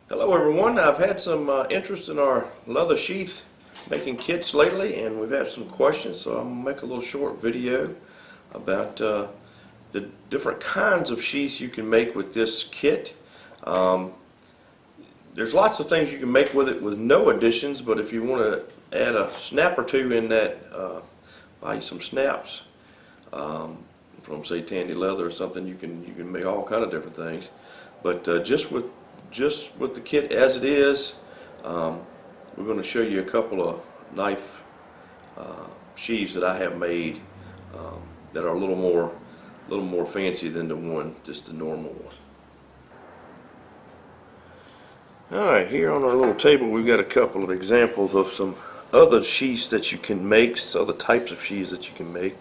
Hello everyone, I've had some interest in our leather sheath making kits lately, and we've had some questions, so I'm going to make a little short video about the different kinds of sheaths you can make with this kit. There's lots of things you can make with it with no additions, but if you want to add a snap or two in that, buy some snaps from say Tandy leather or something. You can make all kind of different things, but just with the kit as it is, we're going to show you a couple of knife sheaths that I have made that are a little more fancy than just the normal one. Alright, here on our little table we've got a couple of examples of some other sheaths that you can make, other types of sheaths that you can make.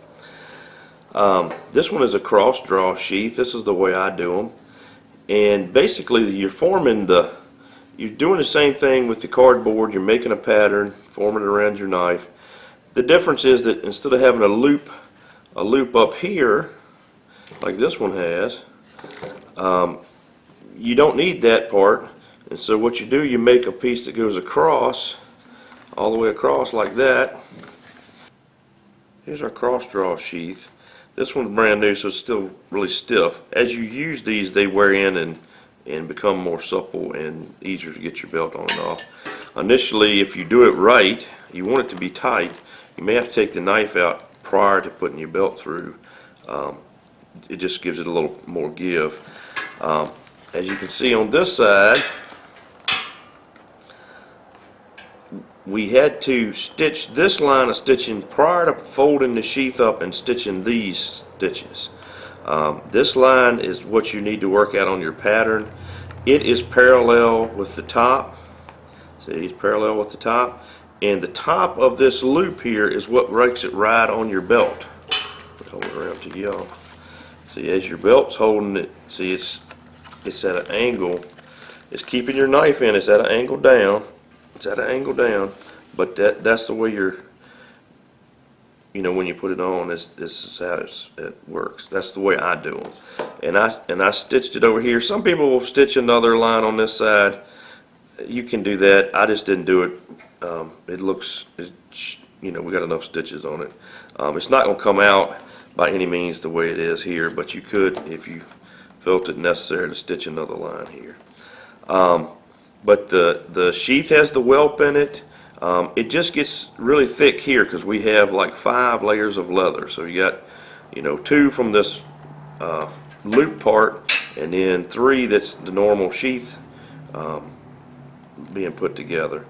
This one is a cross draw sheath. This is the way I do them. And basically you're doing the same thing with the cardboard. You're making a pattern, forming it around your knife. The difference is that instead of having a loop up here like this one has, you don't need that part. And so what you do, you make a piece that goes across, all the way across like that. Here's our cross draw sheath. This one's brand new, so it's still really stiff. As you use these, they wear in and become more supple and easier to get your belt on and off. Initially, if you do it right, you want it to be tight. You may have to take the knife out prior to putting your belt through. It just gives it a little more give. As you can see on this side, we had to stitch this line of stitching prior to folding the sheath up and stitching these stitches. This line is what you need to work out on your pattern. It is parallel with the top. See, it's parallel with the top. And the top of this loop here is what makes it ride on your belt. Hold it around to y'all. See, as your belt's holding it, see it's at an angle. It's keeping your knife in. It's at an angle down. It's at an angle down, but that's the way when you put it on, this is how it works. That's the way I do them. And I stitched it over here. Some people will stitch another line on this side. You can do that. I just didn't do it. We got enough stitches on it. It's not going to come out by any means the way it is here, but you could, if you felt it necessary, to stitch another line here. But the sheath has the whelp in it. It just gets really thick here because we have like 5 layers of leather. So you got 2 from this loop part, and then 3 that's the normal sheath being put together.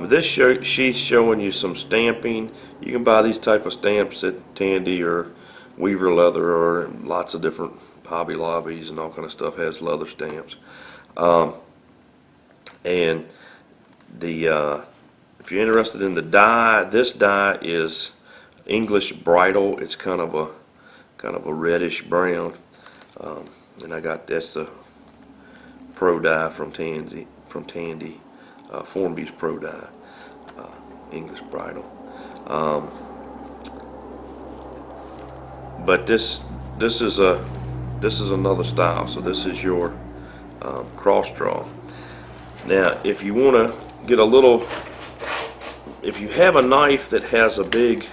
This sheath's showing you some stamping. You can buy these type of stamps at Tandy or Weaver Leather, or lots of different Hobby Lobbies and all kind of stuff has leather stamps. And if you're interested in the dye, this dye is English Bridal. It's kind of a reddish brown, and that's the Pro dye from Tandy, Formby's Pro dye, English Bridal. But this is another style. So this is your cross draw. Now, if you want to get if you have a knife that has a big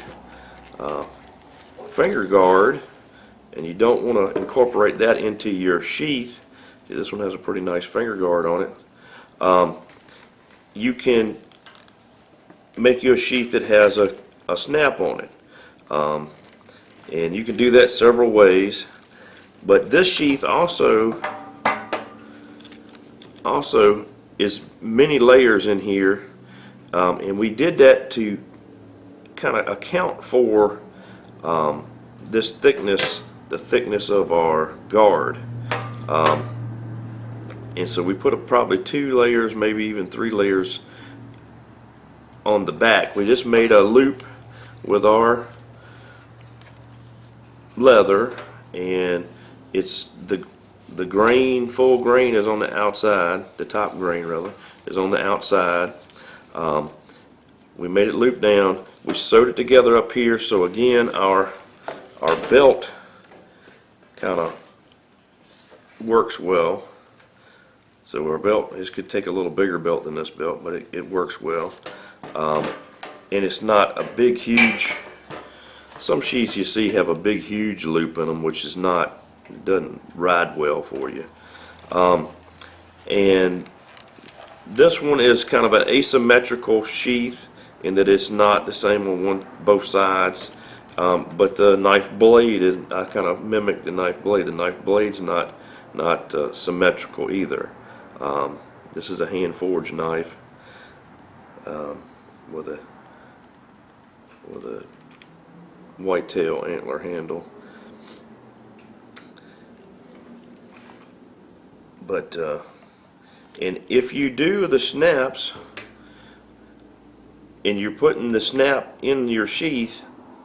finger guard and you don't want to incorporate that into your sheath, see, this one has a pretty nice finger guard on it, you can make you a sheath that has a snap on it. And you can do that several ways, but this sheath also is many layers in here, and we did that to kind of account for this thickness, the thickness of our guard. And so we put probably 2 layers, maybe even 3 layers on the back. We just made a loop with our leather, and it's the grain, full grain is on the outside. The top grain rather is on the outside. We made it loop down. We sewed it together up here, so again our belt kind of works well. So So our belt, this could take a little bigger belt than this belt, but it works well. And it's not a big, huge, some sheaths you see have a big, huge loop in them, which is not, it doesn't ride well for you. And this one is kind of an asymmetrical sheath in that it's not the same on both sides. But the knife blade, I kind of mimicked the knife blade. The knife blade's not symmetrical either. This is a hand forged knife with a whitetail antler handle. But and if you do the snaps and you're putting the snap in your sheath,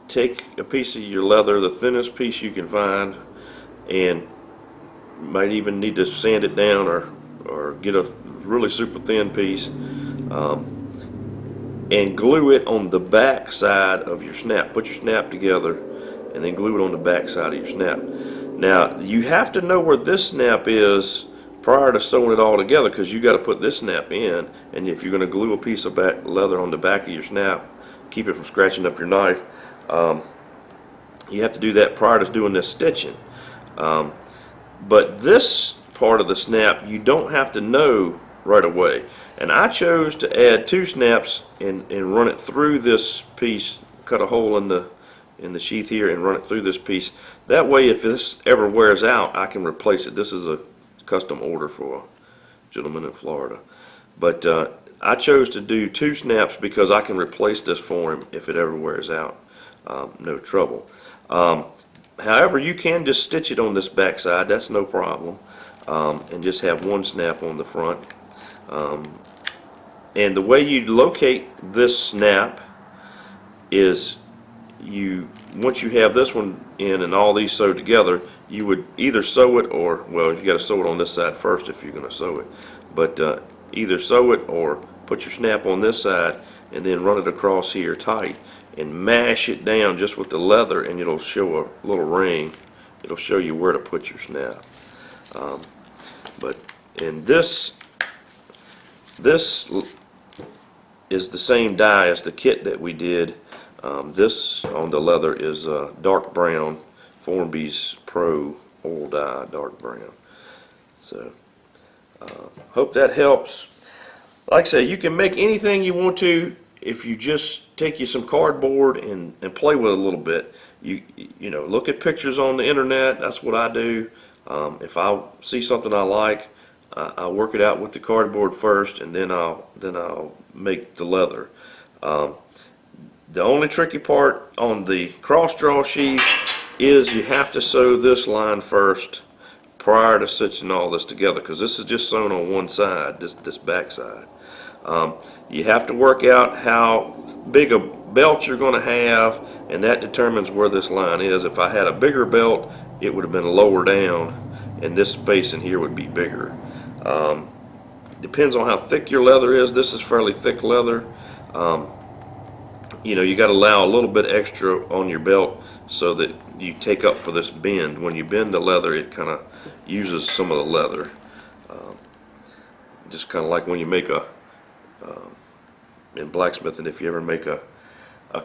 take a piece of your leather, the thinnest piece you can find, and might even need to sand it down or get a really super thin piece, and glue it on the back side of your snap. Put your snap together and then glue it on the back side of your snap. Now you have to know where this snap is prior to sewing it all together, because you got to put this snap in, and if you're going to glue a piece of leather on the back of your snap, keep it from scratching up your knife, you have to do that prior to doing this stitching. But this part of the snap you don't have to know right away, and I chose to add 2 snaps and run it through this piece, cut a hole in the sheath here and run it through this piece. That way if this ever wears out, I can replace it. This is a custom order for a gentleman in Florida, but I chose to do 2 snaps because I can replace this for him if it ever wears out. No trouble. However, you can just stitch it on this back side, that's no problem, and just have 1 snap on the front. And the way you locate this snap is once you have this one in and all these sewed together, you would either sew it or, well, you got to sew it on this side first if you're going to sew it, but either sew it or put your snap on this side and then run it across here tight and mash it down just with the leather, and it'll show a little ring. It'll show you where to put your snap. But in this is the same dye as the kit that we did. This on the leather is dark brown, Formby's Pro oil dye, dark brown. So hope that helps. Like I say, you can make anything you want to if you just take you some cardboard and play with it a little bit. You know, look at pictures on the internet. That's what I do. If I see something I like, I'll work it out with the cardboard first, and then I'll make the leather. The only tricky part on the cross draw sheath is you have to sew this line first prior to stitching all this together, because this is just sewn on one side, this back side. You have to work out how big a belt you're going to have, and that determines where this line is. If I had a bigger belt, it would have been lower down, and this space in here would be bigger. Depends on how thick your leather is. This is fairly thick leather. You know, you got to allow a little bit extra on your belt so that you take up for this bend. When you bend the leather, it kind of uses some of the leather. Just kind of like when you make in blacksmithing, if you ever make a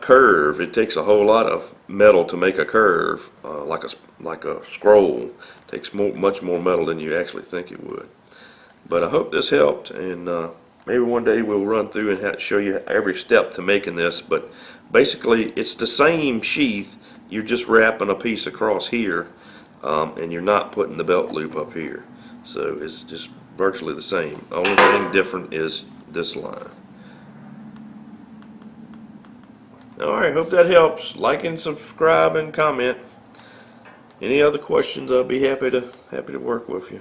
curve, it takes a whole lot of metal to make a curve, like a scroll. It takes much more metal than you actually think it would. But I hope this helped, and maybe one day we'll run through and show you every step to making this. But basically, it's the same sheath. You're just wrapping a piece across here, and you're not putting the belt loop up here. So it's just virtually the same. The only thing different is this line. Alright, hope that helps. Like and subscribe and comment. Any other questions, I'll be happy to work with you.